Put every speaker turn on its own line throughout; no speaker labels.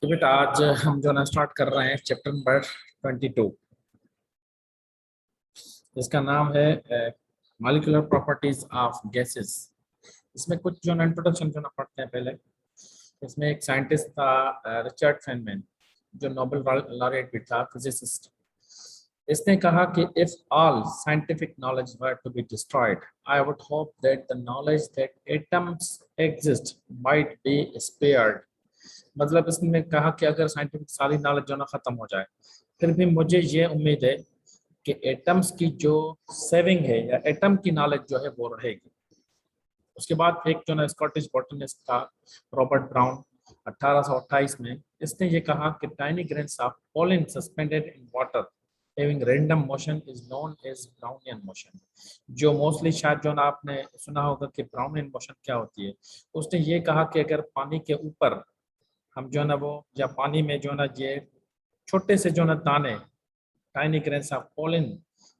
तो बेटा आज हम जो ना स्टार्ट कर रहे हैं चैप्टर नंबर 22। इसका नाम है मॉलिक्यूलर प्रॉपर्टीज ऑफ गैसेस। इसमें कुछ जो ना इंट्रोडक्शन जो ना पढ़ते हैं पहले। इसमें एक साइंटिस्ट था रिचर्ड फेनमैन, जो नोबेल लॉरेट भी था, फिजिसिस्ट। इसने कहा कि if all scientific knowledge were to be destroyed, I would hope that the knowledge that atoms exist might be spared. मतलब इसने कहा कि अगर साइंटिफिक सारी नॉलेज जो ना खत्म हो जाए, फिर भी मुझे ये उम्मीद है कि एटम्स की जो सेविंग है या एटम की नॉलेज जो है वो रहेगी। उसके बाद एक जो ना स्कॉटिश बॉटनिस्ट था, रॉबर्ट ब्राउन, 1828 में इसने ये कहा कि tiny grains of pollen suspended in water having random motion is known as Brownian motion. जो मोस्टली शायद जो ना आपने सुना होगा कि ब्राउनियन मोशन क्या होती है। उसने ये कहा कि अगर पानी के ऊपर हम जो ना वो या पानी में जो ना ये छोटे से जो ना दाने, टाइनी ग्रेन्स ऑफ पोलन,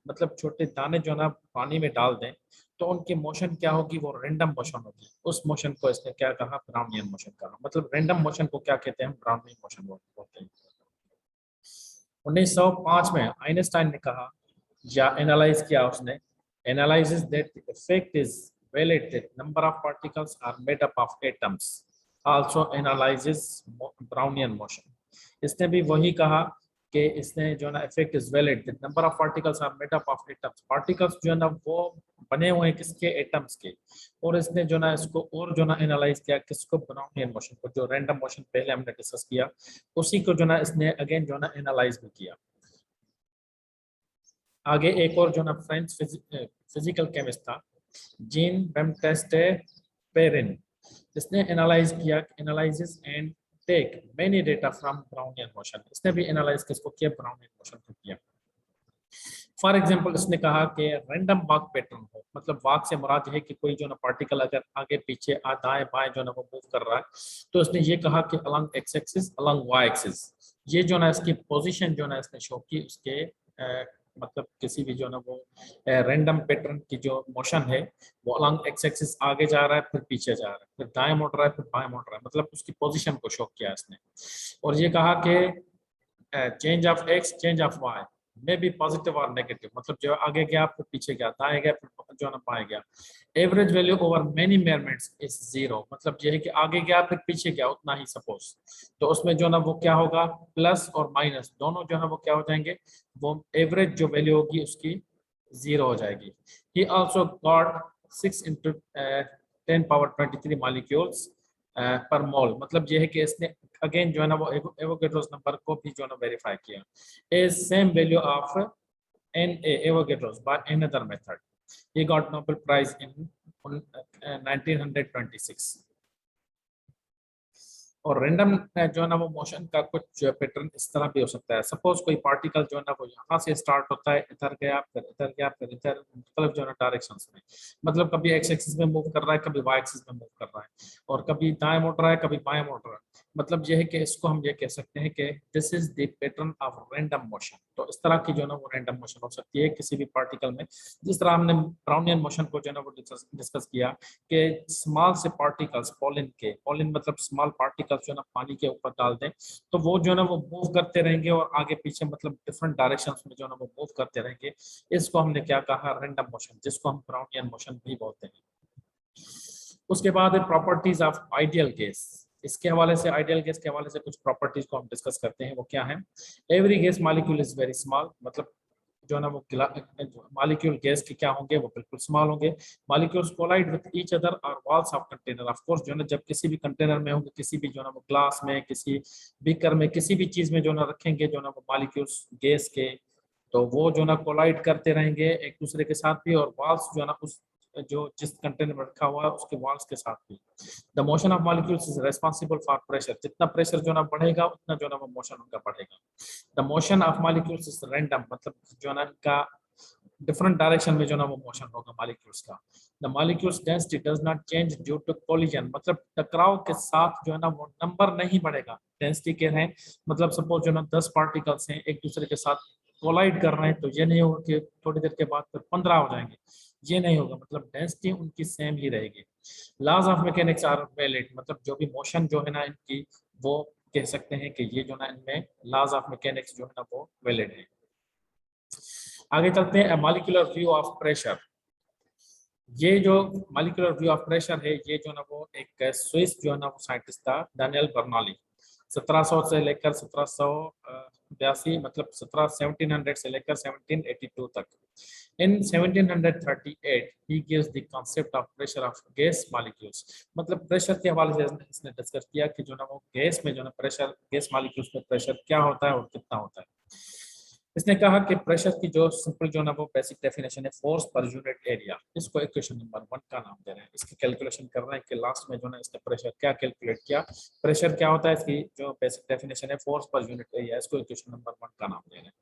मतलब छोटे दाने जो ना पानी में डाल दें तो उनकी मोशन क्या होगी, वो रैंडम मोशन होगी। उस मोशन को इसने क्या कहा, ब्राउनियन मोशन कहा। मतलब रैंडम मोशन को क्या कहते हैं, ब्राउनियन मोशन बोलते हैं। 1905 में आइंस्टाइन ने कहा या एनालाइज किया उसने, analyses that the effect is valid that number of particles are made up of atoms also analyses Brownian motion. इसने भी वही कहा कि इसने जो ना effect is valid that number of particles are made up of atoms. Particles जो है ना वो बने हुए हैं किसके, एटम्स के। और इसने जो ना इसको और जो ना एनालाइज किया किसको, ब्राउनियन मोशन को, जो रैंडम मोशन पहले हमने डिस्कस किया उसी को जो ना इसने अगेन जो ना एनालाइज भी किया। आगे एक और जो ना फ्रेंच फिजिकल केमिस्ट था, जीन बैप्टिस्टे पेरिन। इसने एनालाइज किया, analysis and take many data from Brownian motion. इसने भी एनालाइज किसको किया, ब्राउनियन मोशन को किया। फॉर एग्जाम्पल इसने कहा कि रैंडम वाक पैटर्न हो, मतलब वाक से मुराद है कि कोई जो ना पार्टिकल अगर आगे पीछे दाएं बाएं जो ना वो मूव कर रहा है, तो इसने ये कहा कि along x axis along y axis, ये जो ना इसकी पोजीशन जो ना इसने शो की उसके मतलब किसी भी जो ना वो रैंडम पैटर्न की जो मोशन है वो अलॉन्ग एक्स एक्सिस आगे जा रहा है, फिर पीछे जा रहा है, फिर दाएं मुड़ रहा है, फिर बाएं मुड़ रहा है, मतलब उसकी पोजीशन को शो किया इसने। और ये कहा कि change of x change of y में भी पॉजिटिव और नेगेटिव, मतलब जो आगे गया फिर पीछे गया, दाएं गया फिर जो ना बाएं गया। Average value over many measurements is zero, मतलब ये है कि आगे गया फिर पीछे गया उतना ही सपोज, तो उसमें जो ना वो क्या होगा, प्लस और माइनस दोनों जो है वो क्या हो जाएंगे, वो एवरेज जो वैल्यू होगी उसकी जीरो हो जाएगी। ही आल्सो गॉट 6 into 10⁻23 मॉलिक्यूल्स पर मोल, मतलब ये है कि इसने अगेन जो है ना वो एवोगैड्रोस नंबर को भी जो है ना वेरीफाई किया। Is same value of an Avogadro's by another method. He got Nobel prize in 1926। और रैंडम जो है ना वो मोशन का कुछ पैटर्न इस तरह भी हो सकता है। सपोज कोई पार्टिकल जो है ना वो यहाँ से स्टार्ट होता है, इधर गया फिर इधर गया फिर इधर, मुख्तलिफ जो है ना डायरेक्शंस में, मतलब कभी एक्स एक्सिस में मूव कर रहा है, कभी वाई एक्सिस में मूव कर रहा है, और कभी दाएं मुड़ रहा है, कभी बाएं मुड़ रहा है। मतलब ये है कि इसको हम ये कह सकते हैं कि this is the pattern of random motion. तो इस तरह की जो है ना वो रैंडम मोशन हो सकती है किसी भी पार्टिकल में। जिस तरह हमने ब्राउनियन मोशन को जो है ना वो डिस्कस किया कि स्मॉल से पार्टिकल्स, पॉलिन मतलब स्मॉल पार्टिकल्स जो ना पानी के ऊपर डाल दें तो वो जो ना वो मूव करते रहेंगे और आगे पीछे मतलब डिफरेंट डायरेक्शंस में जो ना वो मूव करते रहेंगे। इसको हमने क्या कहा, रैंडम मोशन, जिसको हम ब्राउनियन मोशन भी बोलते हैं। उसके बाद प्रॉपर्टीज ऑफ आइडियल गैस। इसके हवाले से, आइडियल गैस के हवाले से कुछ प्रॉपर्टीज को हम डिस्कस करते हैं। वो क्या है, every gas molecule is very small, मतलब जो ना वो मॉलिक्यूल गैस के क्या होंगे, वो बिल्कुल स्मॉल होंगे। Molecules collide with each other और walls of container. Of course जो ना जब किसी भी कंटेनर में होंगे, किसी भी जो ना वो ग्लास में, किसी बीकर में, किसी भी चीज में जो ना रखेंगे जो ना वो मॉलिक्यूल्स गैस के, तो वो जो ना कोलाइड करते रहेंगे एक दूसरे के साथ भी, और वॉल्स जो ना उस जो जिस कंटेनर में रखा हुआ है उसके वॉल्स के साथ भी। The motion of molecules is responsible for pressure. जितना प्रेशर जो ना बढ़ेगा उतना जो ना वो मोशन उनका बढ़ेगा। The motion of molecules is random, मतलब जो ना इनका डिफरेंट डायरेक्शन में जो ना वो मोशन होगा मॉलिक्यूल्स का। The molecules density does not change due to collision, मतलब टकराव के साथ जो है ना वो नंबर नहीं बढ़ेगा। डेंसिटी के हैं, मतलब सपोज जो ना 10 पार्टिकल्स हैं एक दूसरे के साथ कोलाइड कर रहे हैं, तो ये नहीं होगा कि थोड़ी देर के बाद फिर 15 हो जाएंगे, ये नहीं होगा, मतलब डेंसिटी उनकी सेम ही रहेगी। Laws of mechanics are valid, मतलब जो भी मोशन जो है ना इनकी वो कह सकते हैं कि ये जो ना इनमें लॉज ऑफ मैकेनिक्स जो है ना वो वैलिड है। आगे चलते हैं, मॉलिक्यूलर व्यू ऑफ प्रेशर। ये जो मॉलिक्यूलर व्यू ऑफ प्रेशर है, ये जो ना वो एक स्विस जो है ना वो साइंटिस्ट था, डैनियल बर्नौली। 1700 से लेकर 1782, मतलब 1700 से लेकर 1782 तक। In 1738 he gives the concept of pressure of gas molecules। मतलब प्रेशर के हवाले से इसने डिस्कस किया कि जो ना वो गैस में जो ना प्रेशर, गैस मॉलिक्यूल्स में प्रेशर क्या होता है और कितना होता है। इसने कहा कि प्रेशर की जो सिंपल जो ना वो बेसिक डेफिनेशन है फोर्स पर यूनिट एरिया। इसको इक्वेशन नंबर 1 का नाम दे रहे हैं। इसकी कैलकुलेशन कर रहे हैं कि लास्ट में जो ना इसने प्रेशर क्या कैलकुलेट किया, प्रेशर क्या होता है, इसकी जो बेसिक डेफिनेशन है फोर्स पर यूनिट एरिया, इसको इक्वेशन नंबर 1 का नाम दे रहे हैं।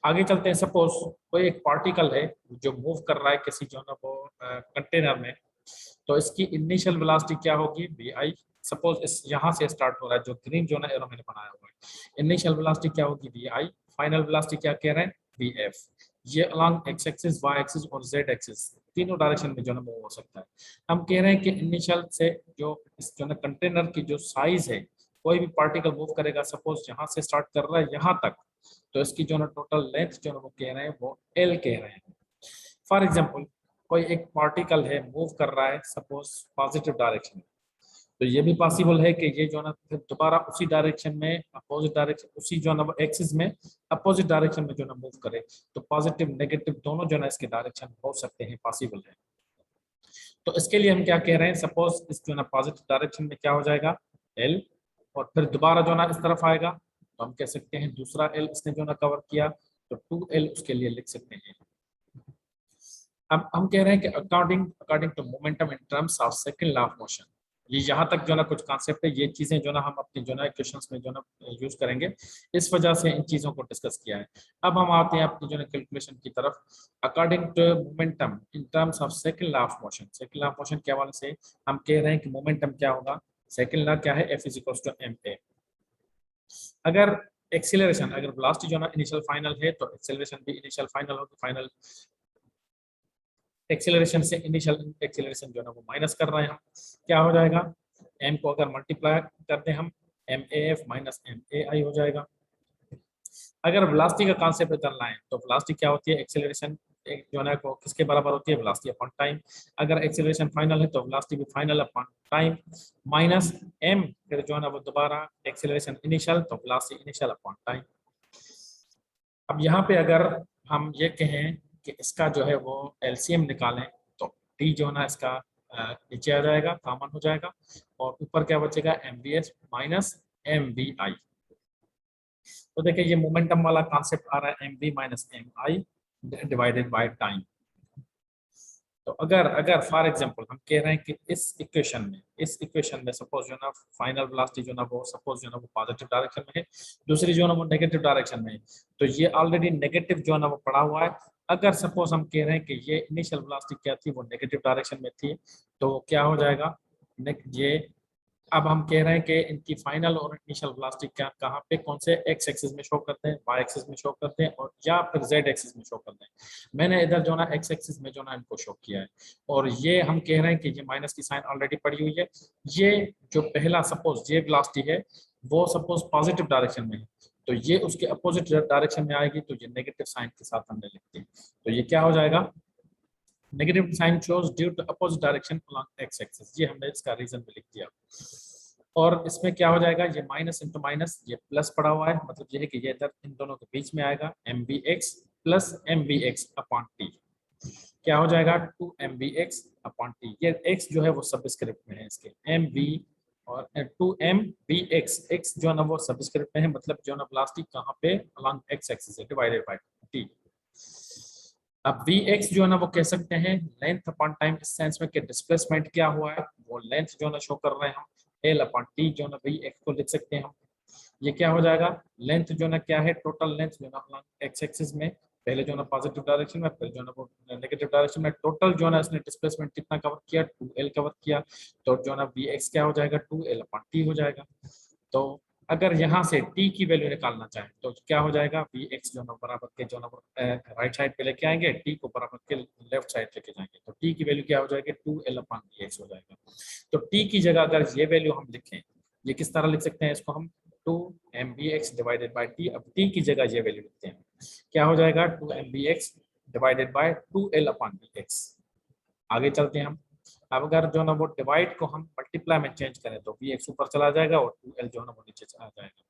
आगे चलते हैं, सपोज कोई एक पार्टिकल है जो मूव कर रहा है किसी जो ना वो कंटेनर में, तो इसकी इनिशियल वेलोसिटी क्या होगी, वी आई। सपोज इस यहाँ से स्टार्ट हो रहा है, जो ग्रीन जो ना एरो मैंने बनाया हुआ है, इनिशियल वेलोसिटी क्या होगी, वी आई। फाइनल वेलोसिटी क्या कह रहे हैं, वी एफ। ये along x axis, y axis और जेड एक्सिस तीनों डायरेक्शन में जो ना मूव हो सकता है। हम कह रहे हैं कि इनिशियल से जो इस जो ना कंटेनर की जो साइज है, कोई भी पार्टिकल मूव करेगा, सपोज यहाँ से स्टार्ट कर रहा है यहाँ तक, तो इसकी जो ना टोटल लेंथ जो ना वो कह रहे हैं वो एल कह रहे हैं। फॉर एग्जाम्पल कोई एक पार्टिकल है मूव कर रहा है सपोज पॉजिटिव डायरेक्शन में, तो ये भी पॉसिबल है कि ये जो ना फिर दोबारा उसी डायरेक्शन में, अपोजिट डायरेक्शन, उसी जो ना एक्सिस में अपोजिट डायरेक्शन में जो ना मूव करे। तो पॉजिटिव नेगेटिव दोनों जो ना इसके डायरेक्शन हो सकते हैं, पॉसिबल है। तो इसके लिए हम क्या कह रहे हैं, सपोज इस जो ना पॉजिटिव डायरेक्शन में क्या हो जाएगा, एल, और फिर दोबारा जो ना इस तरफ आएगा, तो हम कह सकते हैं दूसरा एल इसने जो ना कवर किया, तो 2L उसके लिए लिख सकते हैं। अब हम कह रहे हैं कि according according to momentum in terms of second law of motion. ये यहाँ तक जो ना कुछ कॉन्सेप्ट है, ये चीजें जो ना हम अपने जो ना क्वेश्चंस में जो ना यूज करेंगे, इस वजह से इन चीजों को डिस्कस किया है। अब हम आते हैं अपनी जो ना कैलकुलेशन की तरफ। According to momentum in terms of second law of motion, second law of motion के हवाले से हम कह रहे हैं कि मोमेंटम क्या होगा, सेकंड लॉ क्या है, F is equal to ma। अगर एक्सीलरेशन, अगर वेलोसिटी जो ना इनिशियल फाइनल है, तो एक्सीलरेशन भी इनिशियल फाइनल होगी। फाइनल एक्सीलरेशन से इनिशियल एक्सीलरेशन जो है ना वो माइनस कर रहे हैं हम, क्या हो जाएगा, m को अगर मल्टीप्लाई करते हैं हम, MAF माइनस MAI हो जाएगा। अगर वेलोसिटी का कांसेप्ट करना है, तो वेलोसिटी क्या होती है, एक्सीलरेशन एक जो है को किसके बराबर होती है, वेलोसिटी अपॉन टाइम। अगर एक्सीलरेशन फाइनल है, तो वेलोसिटी भी final upon time, minus m, फिर जो है ना वो दोबारा एक्सीलरेशन इनिशियल, तो वेलोसिटी इनिशियल अपॉन टाइम। अब यहाँ पे अगर हम ये कहें कि इसका जो है वो एलसीएम निकालें, तो टी जो है ना इसका नीचे आ जाएगा, कॉमन हो जाएगा, और ऊपर क्या बचेगा, MVS माइनस MVI। तो देखिए ये मोमेंटम वाला कॉन्सेप्ट आ रहा है, MV minus MI divided by time. तो अगर अगर फॉर एग्जांपल हम कह रहे हैं कि इस इक्वेशन में सपोज जो ना फाइनल वेलोसिटी जो ना वो सपोज जो ना वो पॉजिटिव डायरेक्शन में है, दूसरी जो ना वो नेगेटिव डायरेक्शन में है, तो ये ऑलरेडी नेगेटिव जो है ना वो पड़ा हुआ है। अगर सपोज हम कह रहे हैं कि ये इनिशियल वेलोसिटी क्या थी, वो नेगेटिव डायरेक्शन में थी, तो क्या हो जाएगा, ये अब हम कह रहे हैं कि इनकी फाइनल और इनिशियल वेलोसिटी क्या कहाँ पे, कौन से एक्स एक्सिस में शो करते हैं, वाई एक्सिस में शो करते हैं, और या फिर जेड एक्सिस में शो करते हैं। मैंने इधर जो ना एक्स एक्सिस में जो ना इनको शो किया है, और ये हम कह रहे हैं कि ये माइनस की साइन ऑलरेडी पड़ी हुई है। ये जो पहला सपोज ये वेलोसिटी है, वो सपोज पॉजिटिव डायरेक्शन में है, तो ये उसके अपोजिट डायरेक्शन में आएगी, तो ये नेगेटिव साइन के साथ हमने लिख दी। तो ये क्या हो जाएगा, negative sign shows due to opposite direction along x axis. ये हमने इसका रीजन भी लिख दिया। और इसमें क्या हो जाएगा, ये माइनस इंटू माइनस, ये प्लस पड़ा हुआ है, मतलब ये है कि ये इधर इन दोनों के बीच में आएगा, MVX plus MVX upon T, क्या हो जाएगा, 2MVX अपॉन टी। ये x जो है वो सबस्क्रिप्ट में है इसके, MV और 2MVX, x जो है ना वो सबस्क्रिप्ट में है, मतलब जो है ना वेलोसिटी कहाँ पे, अलोंग एक्स एक्सिस है, डिवाइडेड बाय टी। अब Vx जो है ना वो कह सकते हैं लेंथ अपॉन टाइम, इस सेंस में कि डिस्प्लेसमेंट क्या हुआ है, वो लेंथ जो है ना शो कर रहे हैं हम, L अपॉन टी जो है ना Vx को लिख सकते हैं हम। ये क्या हो जाएगा, लेंथ जो ना क्या है, टोटल लेंथ जो ना एक्स एक्सिस में, पहले जो ना पॉजिटिव डायरेक्शन में, फिर जो ना वो नेगेटिव डायरेक्शन में, टोटल जो ना इसने डिस्प्लेसमेंट कितना कवर किया, 2L कवर किया, तो जो ना Vx क्या हो जाएगा, 2L अपॉन टी हो जाएगा। तो अगर यहाँ से t की वैल्यू निकालना चाहें, तो क्या हो जाएगा, Vx जो ना बराबर के जो ना राइट साइड पे लेके आएंगे, t को बराबर के लेफ्ट साइड लेके जाएंगे, तो t की वैल्यू क्या हो जाएगी, 2L अपॉन Vx हो जाएगा। तो t की जगह अगर ये वैल्यू हम लिखें, ये किस तरह लिख सकते हैं इसको हम, two m b x divided by t. अब टी की जगह ये वैल्यू लिखते हैं, क्या हो जाएगा, two m b x divided by two l upon b x. आगे चलते हैं हम। अब अगर जो ना वो डिवाइड को हम मल्टीप्लाई में चेंज करें तो वी एक्स ऊपर चला जाएगा और टू एल जो है ना वो नीचे चला जाएगा।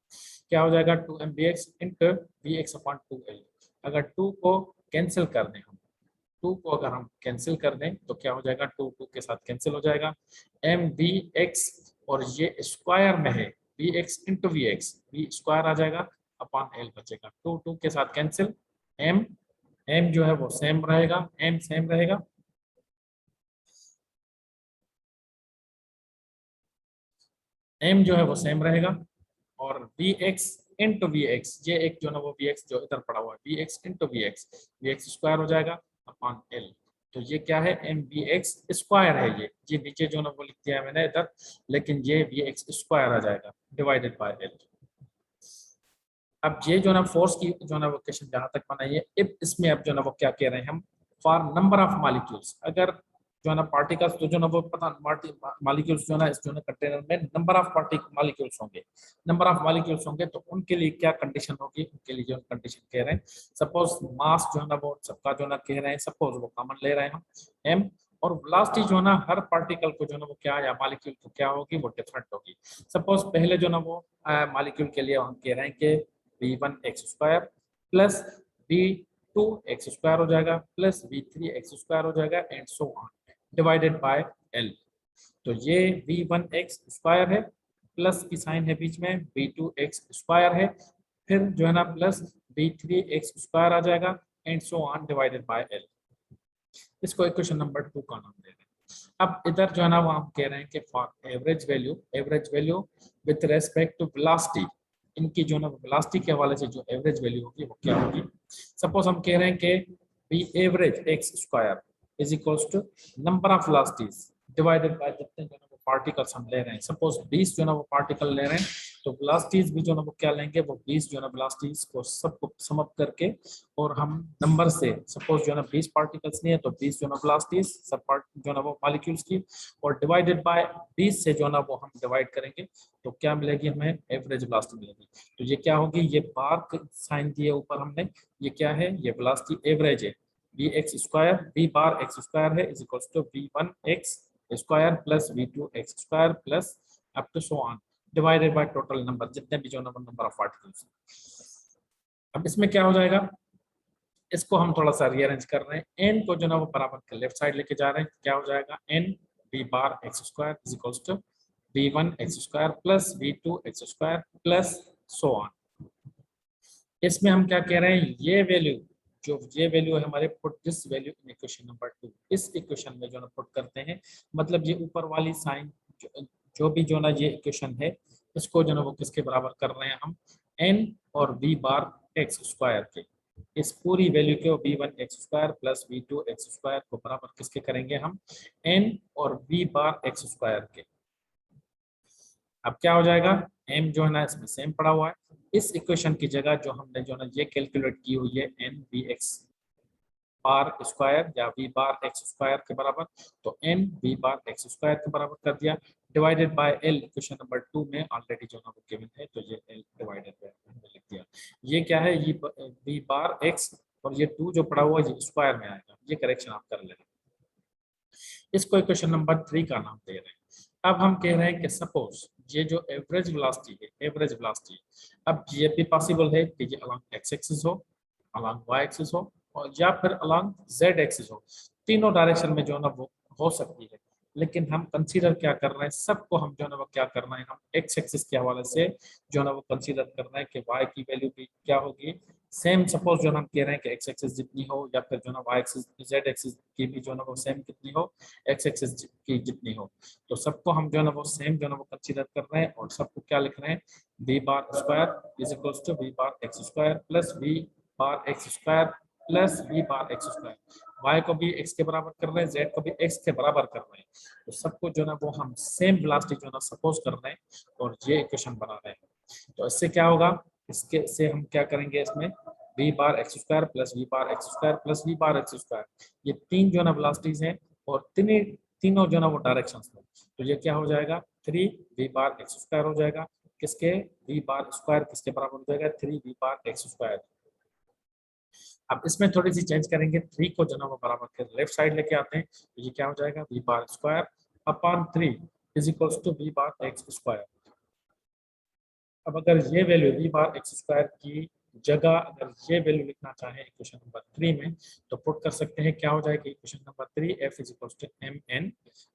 क्या हो जाएगा, two m b x into we x upon two l. अगर टू को कैंसिल कर दें हम, टू को अगर हम कैंसिल कर दें तो क्या हो जाएगा, टू टू के साथ कैंसिल हो जाएगा। एम वी एक्स और ये स्क्वायर में है, we x into we X, V square आ जाएगा अपॉन एल बचेगा, टू टू के साथ कैंसिल। एम एम जो है वो सेम रहेगा, एम सेम रहेगा, एम जो है वो सेम रहेगा। और v x into we x, ये एक जो ना वो वी एक्स जो इधर पड़ा हुआ है, we x into we x square हो जाएगा अपॉन एल। तो ये क्या है, एम वी एक्स स्क्वायर है, ये नीचे जो ना वो लिख दिया है मैंने इधर, लेकिन ये वी एक्स स्क्वायर आ जाएगा डिवाइडेड बाय एल। अब ये जो ना फोर्स की जो ना वो क्वेश्चन जहां तक बनाई है, इफ इसमें अब जो ना वो क्या कह रहे हैं हम, फॉर नंबर ऑफ मॉलिक्यूल्स। अगर जो है ना पार्टिकल्स तो जो ना वो पता मॉलिक्यूल्स जो है ना इस जो ना कंटेनर में नंबर ऑफ मॉलिक्यूल्स होंगे, नंबर ऑफ मॉलिक्यूल्स होंगे तो उनके लिए क्या कंडीशन होगी, उनके लिए जो कंडीशन कह रहे हैं, सपोज मास जो है ना वो सबका जो ना कह रहे हैं, सपोज वो कॉमन ले रहे हैं हम एम, और वेलोसिटी जो है ना हर पार्टिकल को जो ना वो क्या, या मॉलिक्यूल को क्या होगी, वो डिफरेंट होगी। सपोज पहले जो ना वो मॉलिक्यूल के लिए हम कह रहे हैं कि v one x square plus we two x square हो जाएगा plus we three x square हो जाएगा and so on divided by l. तो ये वी वन एक्स स्क्वायर है, प्लस की साइन है बीच में, वी टू एक्स स्क्वायर है, फिर जो है ना plus we three x square आ जाएगा and so on divided by L. इसको इक्वेशन नंबर 2 का नाम दे रहे हैं। अब इधर जो है ना वो हम कह रहे हैं कि for average value with respect to velocity, इनकी जो ना वेलोसिटी के हवाले से जो एवरेज वैल्यू होगी वो क्या होगी। सपोज हम कह रहे हैं कि v average x square is equals to number of velocities divided by जितने जो ना वो पार्टिकल्स हम ले रहे हैं। सपोज 20 जो ना वो पार्टिकल ले रहे हैं, तो वेलोसिटीज भी जो ना वो क्या लेंगे, वो 20 जो ना वेलोसिटीज को सबको सम अप करके, और हम नंबर से सपोज जो है ना 20 पार्टिकल्स नहीं है तो 20 जो ना वेलोसिटीज सब पार्ट जो ना वो मॉलिक्यूल्स की, और डिवाइडेड बाय 20 से जो ना वो हम डिवाइड करेंगे तो क्या मिलेगी, हमें एवरेज वेलोसिटी मिलेगी। तो ये क्या होगी, ये बार साइन दिए ऊपर हमने, ये क्या है, ये वेलोसिटी एवरेज है, we x square V bar x square है is equal to we one x square plus we two x square plus up to so on divided by total number, जितने भी जो नंबर ऑफ पार्टिकल्स। अब इसमें क्या हो जाएगा, इसको हम थोड़ा सा रीअरेंज कर रहे हैं, एन को जो ना वो बराबर के लेफ्ट साइड लेके जा रहे हैं, क्या हो जाएगा, n v bar x square is equals to we one x square plus we two x square plus so on. इसमें हम क्या कह रहे हैं, ये वैल्यू जो ये वैल्यू है हमारे, put this value in equation number 2, इस इक्वेशन में जो ना पुट करते हैं, मतलब ये ऊपर वाली साइन जो भी जो ना ये इक्वेशन है, इसको जो ना वो किसके बराबर कर रहे हैं हम, एन और वी बार एक्स स्क्वायर के, इस पूरी वैल्यू के v one x square plus we two x square को बराबर किसके करेंगे हम, एन और वी बार एक्स स्क्वायर के। अब क्या हो जाएगा, m जो है ना इसमें सेम पड़ा हुआ है, इस इक्वेशन की जगह जो हमने जो ना ये कैलकुलेट की हुई है N V x bar square या वी बार एक्स स्क्वायर के बराबर, तो N v bar x square के बराबर कर दिया divided by L, equation number 2 में ऑलरेडी जो ना वो गिवन है, तो ये एल डिवाइडेड बाय लिख दिया। ये क्या है, ये वी बार एक्स और ये 2 जो पड़ा हुआ है ये स्क्वायर में आएगा, ये करेक्शन आप कर लेना। इसको इक्वेशन नंबर 3 का नाम दे रहे हैं। अब हम कह रहे हैं कि सपोज ये जो एवरेज वेलोसिटी है, एवरेज वेलोसिटी, अब ये भी पॉसिबल है कि ये अलोंग एक्स एक्सिस हो, अलोंग वाई एक्सिस हो, और या फिर अलोंग जेड एक्सिस हो, तीनों डायरेक्शन में जो है ना वो हो सकती है। लेकिन हम कंसीडर क्या कर रहे हैं, सबको हम जो है ना वो क्या करना है, हम एक्स एक्सिस के हवाले से जो है ना वो कंसीडर कर रहे हैं कि वाई की वैल्यू भी क्या होगी, सेम। सपोज जो हम कह रहे हैं कि एक्स एक्सिस जितनी हो, या फिर जो ना वाई एक्सिस जेड एक्सिस की भी जो ना वो सेम कितनी हो, एक्स एक्सिस की जितनी हो, तो सबको हम जो है ना वो सेम जो है ना वो कंसीडर कर रहे हैं, और सबको क्या लिख रहे हैं, v bar square is equals to v bar x square plus v bar x square plus v bar x square. Y को भी एक्स के बराबर कर रहे हैं, जेड को भी एक्स के बराबर कर रहे हैं, तो सबको जो ना वो हम सेम वेलोसिटी जो ना सपोज कर रहे हैं, और ये इक्वेशन बना रहे हैं। तो इससे क्या होगा, इसके से हम क्या करेंगे, इसमें v bar x square plus v bar x square plus v bar x square, ये तीन जो ना वेलोसिटीज हैं, और तीनों जो ना वो डायरेक्शंस में, तो ये क्या हो जाएगा, 3 वी बार एक्स स्क्वायर हो जाएगा किसके, वी बार स्क्वायर किसके बराबर हो जाएगा, 3v बार एक्स स्क्वायर। अब इसमें थोड़ी सी चेंज करेंगे, 3 को जो ना वो बराबर के लेफ्ट साइड लेके आते हैं, तो ये क्या हो जाएगा, v bar square upon 3 is equals to v bar x square. अब अगर ये value v bar x square की जगह अगर ये वैल्यू लिखना चाहें इक्वेशन नंबर 3 में, तो पुट कर सकते हैं, क्या हो जाएगा equation number 3, f is equals to m n,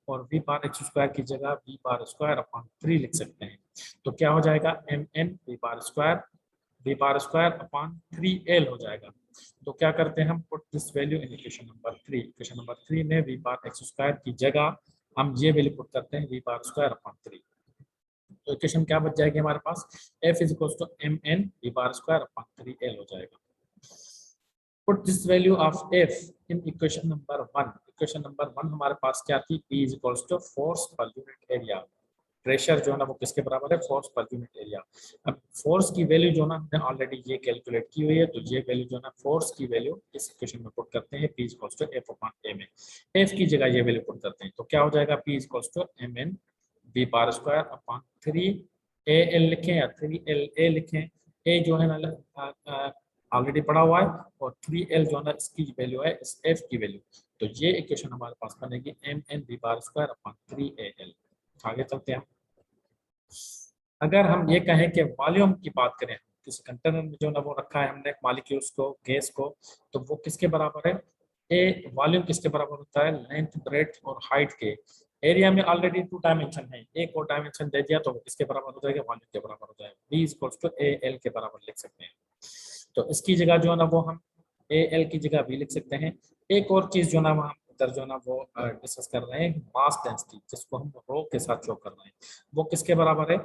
और वी बार एक्स स्क्वायर की जगह वी बार स्क्वायर अपॉन 3 लिख सकते हैं। तो क्या हो जाएगा, M n v bar square upon 3l हो जाएगा। तो क्या करते हैं हम, put this value in equation number 3। Equation number 3 में वी बार एक्स स्क्वायर की जगह हम ये वैल्यू पुट करते हैं, वी बार स्क्वायर अपॉन 3। तो इक्वेशन क्या बच जाएगी हमारे पास, f is equals to m n v bar square upon 3l हो जाएगा। Put this value of f in equation number 1। Equation number 1 हमारे पास क्या थी, p is equals to force per unit area. Pressure जो है ना वो किसके बराबर है, फोर्स पर यूनिट एरिया। अब फोर्स की वैल्यू जो ना हमने ऑलरेडी ये कैलकुलेट की हुई है, तो ये वैल्यू जो ना फोर्स की वैल्यू इस इक्वेशन में पुट करते हैं, p is equals to f upon a में। f की जगह ये वैल्यू पुट करते हैं, तो क्या हो जाएगा, p is equals to m n v bar square upon 3 al लिखें या 3la लिखें। a जो है ना ऑलरेडी पड़ा हुआ है, और 3l जो है ना इसकी वैल्यू है, इस f की वैल्यू। तो ये इक्वेशन हमारे पास बनेगी M n v bar square upon 3al। आगे चलते हैं। अगर हम ये कहें कि वॉल्यूम की बात करें, किसी कंटेनर में जो ना वो रखा है हमने मॉलिक्यूल्स को, गैस को, तो वो किसके बराबर है, ए वॉल्यूम किसके बराबर होता है, लेंथ ब्रेड्थ और हाइट के। एरिया में ऑलरेडी 2 डायमेंशन है, एक और डायमेंशन दे दिया तो वो किसके बराबर हो जाएगा, वॉल्यूम के बराबर हो जाएगा। v is equals to a l के बराबर लिख सकते हैं। तो इसकी जगह जो है ना वो हम ए एल की जगह v लिख सकते हैं। एक और चीज जो ना हम इधर जो ना वो डिस्कस कर रहे हैं, मास डेंसिटी, जिसको हम रो के साथ शो कर रहे हैं, वो किसके बराबर है,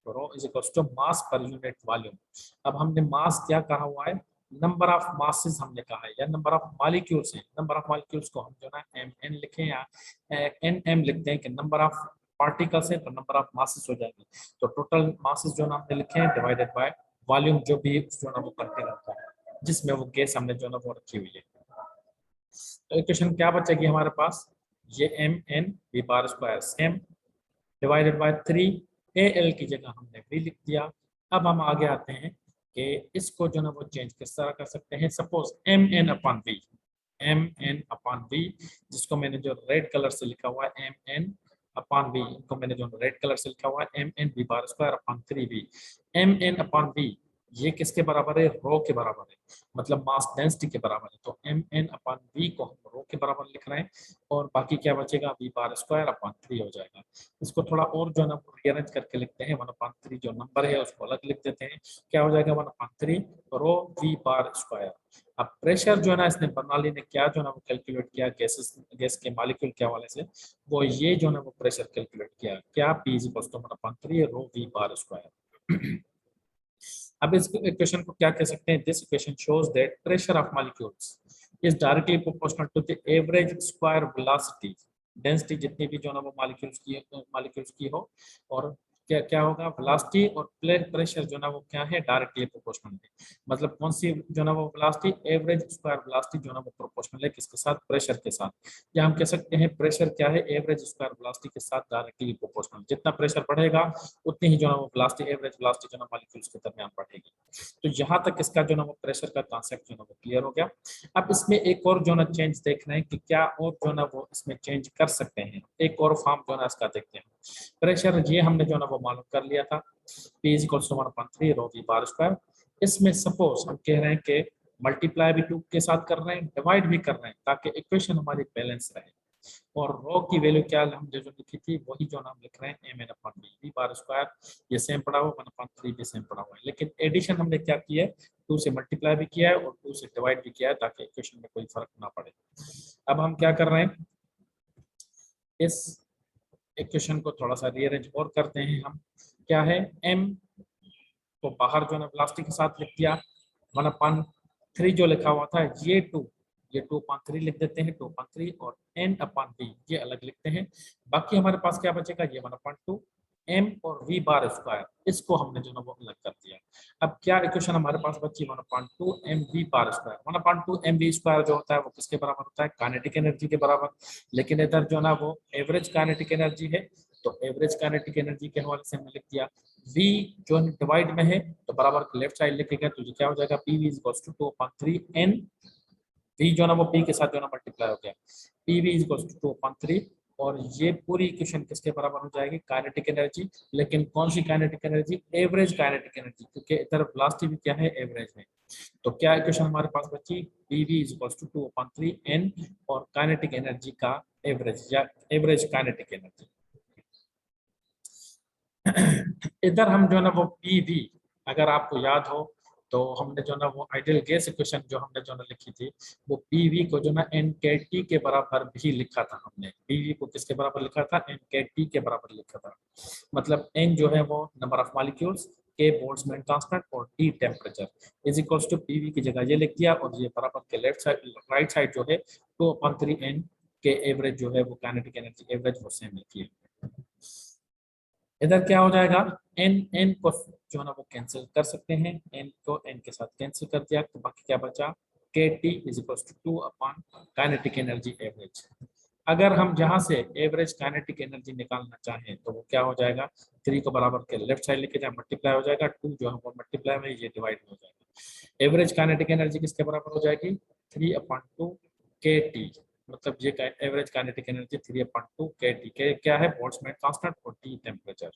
rho is equals to mass per unit volume. अब हमने मास क्या कहा हुआ है, नंबर ऑफ मासेस हमने कहा है, या नंबर ऑफ मॉलिक्यूल्स है। नंबर ऑफ मॉलिक्यूल्स को हम जो ना एम एन लिखें या एन एम लिखते हैं, कि नंबर ऑफ पार्टिकल्स है तो नंबर ऑफ मासेस हो जाएंगे। तो टोटल मासेस जो ना हमने लिखे हैं डिवाइडेड बाय वॉल्यूम, जो भी जो ना वो कंटेनर होता है जिसमें वो गैस हमने जो ना वो रखी हुई है। तो इक्वेशन क्या बचेगी हमारे पास, ये m n v bar square same divided by 3al की जगह हमने v लिख दिया। अब हम आगे आते हैं कि इसको जो ना वो चेंज किस तरह कर सकते हैं। Suppose m n upon v, जिसको मैंने जो रेड कलर से लिखा हुआ है एम एन अपॉन वी, इनको मैंने जो रेड कलर से लिखा हुआ है m n v bar square upon 3v। M n upon v ये किसके बराबर है, रो के बराबर है, मतलब मास डेंसिटी के बराबर है। तो एम एन अपॉन वी को हम रो के बराबर लिख रहे हैं, और बाकी क्या बचेगा, वी बार स्क्वायर अपॉन 3 हो जाएगा। इसको थोड़ा और जो है ना रीअरेंज करके लिखते हैं, 1/3 जो नंबर है उसको अलग लिख देते हैं, क्या हो जाएगा 1/3 रो वी बार स्क्वायर। अब प्रेशर जो है ना इसने प्रणाली ने क्या जो है ना वो कैलकुलेट किया, गैस के मॉलिक्यूल के हवाले से, वो ये जो है ना वो प्रेशर कैलकुलेट किया, क्या p is equals to 1/3 rho v bar square. अब इस इक्वेशन को क्या कह सकते हैं, this equation shows that pressure of molecules is directly proportional to the average square velocity. Density जितनी भी जो ना वो मॉलिक्यूल्स की हो, और क्या क्या होगा, वेलोसिटी और प्रेशर जो ना वो क्या है, डायरेक्टली प्रोपोर्शनल है। मतलब कौन सी जो ना वो वेलोसिटी, एवरेज स्क्वायर वेलोसिटी जो ना वो प्रोपोर्शनल है किसके साथ, प्रेशर के साथ। या हम कह सकते हैं प्रेशर क्या है, एवरेज स्क्वायर वेलोसिटी के साथ डायरेक्टली प्रोपोर्शनल। जितना प्रेशर बढ़ेगा उतनी ही जो ना वो वेलोसिटी, एवरेज वेलोसिटी जो ना मॉलिक्यूल्स के दरमियान बढ़ेगी। तो यहाँ तक इसका जो ना वो प्रेशर का कॉन्सेप्ट जो ना वो क्लियर हो गया। अब इसमें एक और जो ना चेंज देख रहे हैं कि क्या और जो ना वो इसमें चेंज कर सकते हैं। एक और फॉर्म जो ना इसका देखते हैं। प्रेशर ये हमने जो ना वो मालूम कर लिया था, P is equal to 1/3 rho v bar square. इसमें सपोज हम कह रहे हैं कि मल्टीप्लाई भी 2 के साथ कर रहे हैं, डिवाइड भी कर रहे हैं, ताकि इक्वेशन हमारी बैलेंस रहे। और रो की वैल्यू क्या हमने जो लिखी थी वही जो नाम लिख रहे हैं, m n upon v bar square. ये सेम पड़ा हुआ, 1/3 भी सेम पड़ा हुआ है, लेकिन एडिशन हमने क्या किया है, 2 से मल्टीप्लाई भी किया है और 2 से डिवाइड भी किया है, ताकि इक्वेशन में कोई फर्क ना पड़े। अब हम क्या कर रहे हैं, इस इक्वेशन को थोड़ा सा रीअरेंज और करते हैं हम। क्या है, एम को बाहर जो है वेलोसिटी के साथ लिख दिया, 1/3 जो लिखा हुआ था, ये 2/3 लिख देते हैं, 2/3, और n अपॉन v ये अलग लिखते हैं। बाकी हमारे पास क्या बचेगा, ये 1/2 m और v बार स्क्वायर, इसको हमने जो ना वो अलग कर दिया। अब क्या इक्वेशन हमारे पास बची, 1/2 m v bar square. 1/2 m v square जो होता है वो किसके बराबर होता है, काइनेटिक एनर्जी के बराबर। लेकिन इधर जो ना वो एवरेज काइनेटिक एनर्जी है, तो एवरेज काइनेटिक एनर्जी के हवाले से हमने लिख दिया। V जो डिवाइड में है तो बराबर के लेफ्ट साइड लिखेगा, तो ये क्या हो जाएगा, PV is equals to 2/3 n। V जो ना वो P के साथ जो ना मल्टीप्लाई हो गया, PV इज इक्वल्स टू 2/3, और ये पूरी इक्वेशन किसके बराबर हो जाएगी, काइनेटिक एनर्जी। लेकिन कौन सी kinetic energy, average kinetic energy, क्योंकि इधर वेलोसिटी भी क्या है, एवरेज है। तो क्या इक्वेशन हमारे पास बची, PV is equals to 2/3 n और काइनेटिक एनर्जी का एवरेज या एवरेज काइनेटिक एनर्जी। इधर हम जो ना वो PV, अगर आपको याद हो तो हमने जो ना वो आइडियल गैस इक्वेशन जो हमने जो ना लिखी थी, वो PV को जो ना NKT के बराबर भी लिखा था हमने। PV को किसके बराबर लिखा था, NKT के बराबर लिखा था। मतलब N जो है वो number of molecules, K Boltzmann constant और T temperature is equals to PV की जगह ये लिख दिया, और ये बराबर के लेफ्ट साइड राइट साइड जो है 2/3 n के एवरेज जो है वो काइनेटिक एनर्जी एवरेज वो सेम लिखी है। इधर क्या हो जाएगा, n को जो है ना वो कैंसिल कर सकते हैं, n को n के साथ कैंसिल कर दिया, तो बाकी क्या बचा, KT is equal to 2 kinetic energy average. अगर हम जहां से एवरेज काइनेटिक एनर्जी निकालना चाहें तो वो क्या हो जाएगा, 3 को बराबर के लेफ्ट साइड लेके जाए मल्टीप्लाई हो जाएगा, 2 जो है वो मल्टीप्लाई में ये डिवाइड हो जाएगा। एवरेज काइनेटिक एनर्जी किसके बराबर हो जाएगी, 3/2 KT। मतलब ये एवरेज काइनेटिक एनर्जी 3/2 KT के क्या है, बोल्ट्जमैन कांस्टेंट और T टेम्परेचर।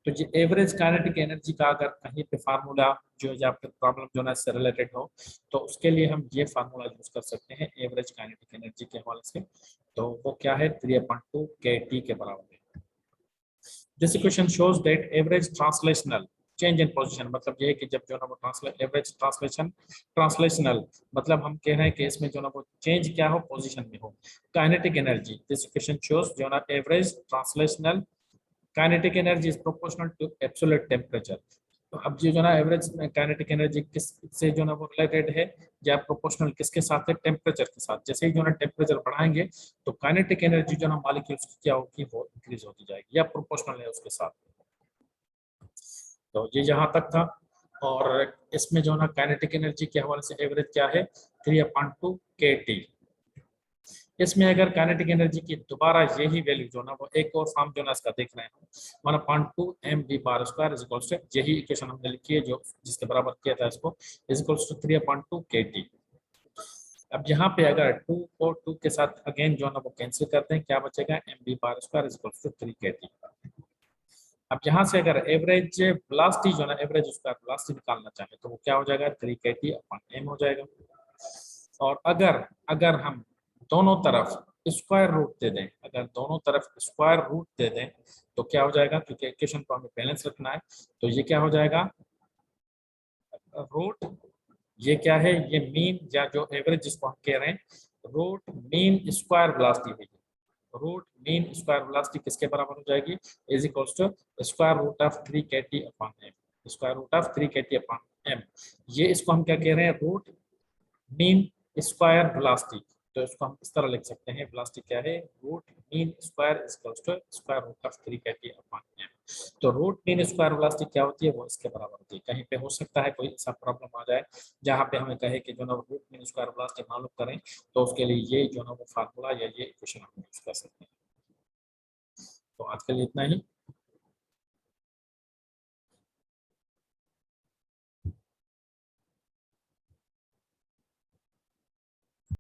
तो ये एवरेज काइनेटिक एनर्जी का अगर कहीं पे फार्मूला जो या फिर प्रॉब्लम जो ना इससे रिलेटेड हो, तो उसके लिए हम ये फार्मूला यूज कर सकते हैं एवरेज काइनेटिक एनर्जी के हवाले से। तो वो क्या है, 3/2 KT के बराबर है। This equation shows that average translational change in position, मतलब ये है कि जब जो ना वो एवरेज ट्रांसलेशनल मतलब हम कह रहे हैं कि इसमें जो ना वो चेंज क्या हो, पोजीशन में हो। Kinetic energy, this equation shows जो ना average translational kinetic energy is proportional to absolute temperature. तो अब ये जो ना एवरेज काइनेटिक एनर्जी किस से जो ना वो रिलेटेड है, या प्रोपोर्शनल किसके साथ है, टेम्परेचर के साथ। जैसे ही जो ना टेम्परेचर बढ़ाएंगे तो काइनेटिक एनर्जी जो ना मॉलिक्यूल्स की क्या होगी, वो इंक्रीज होती जाएगी, या प्रोपोर्शनल है उसके साथ। तो ये यहाँ तक था। और इसमें जो ना काइनेटिक एनर्जी के हवाले से एवरेज क्या है, 3/2 KT। इसमें अगर काइनेटिक एनर्जी की दोबारा यही वैल्यू जो ना वो एक और फॉर्म जो ना इसका देख रहे हैं, 1/2 mv/² इज इक्वल्स टू, यही इक्वेशन हमने लिखी है जो जिसके बराबर किया था इसको, इज इक्वल्स टू 3/2 KT। अब यहाँ पे अगर 2 को 2 के साथ अगेन जो ना वो कैंसिल करते हैं, क्या बचेगा, mv/² is equals to 3 KT। अब यहाँ से अगर एवरेज वेलोसिटी जो ना एवरेज उसका वेलोसिटी निकालना चाहे तो वो क्या हो जाएगा, 3 KT/m हो जाएगा। और अगर अगर हम दोनों तरफ स्क्वायर रूट दे दें, अगर दोनों तरफ स्क्वायर रूट दे दें तो क्या हो जाएगा, क्योंकि इक्वेशन को हमें बैलेंस रखना है, तो ये क्या हो जाएगा, रूट ये क्या है, ये मीन या जो एवरेज जिसको हम कह रहे हैं, रूट मीन स्क्वायर वेलोसिटी है। रूट मीन स्क्वायर वेलोसिटी किसके बराबर हो जाएगी, is equals to square root of 3 KT/m। Square root of 3 KT/m, ये इसको हम क्या कह रहे हैं, रूट मीन स्क्वायर वेलोसिटी। तो इसको हम इस तरह लिख सकते हैं, वेलोसिटी क्या है, root mean square equals to square root of 3 KT/m। तो रूट मीन स्क्वायर वेलोसिटी क्या होती है, वो इसके बराबर होती है। कहीं पे हो सकता है कोई ऐसा प्रॉब्लम आ जाए जहाँ पे हमें कहे कि जो ना रूट मीन स्क्वायर वेलोसिटी मालूम करें, तो उसके लिए ये जो ना वो फार्मूला या ये इक्वेशन हम यूज कर सकते हैं। तो आज के लिए इतना ही।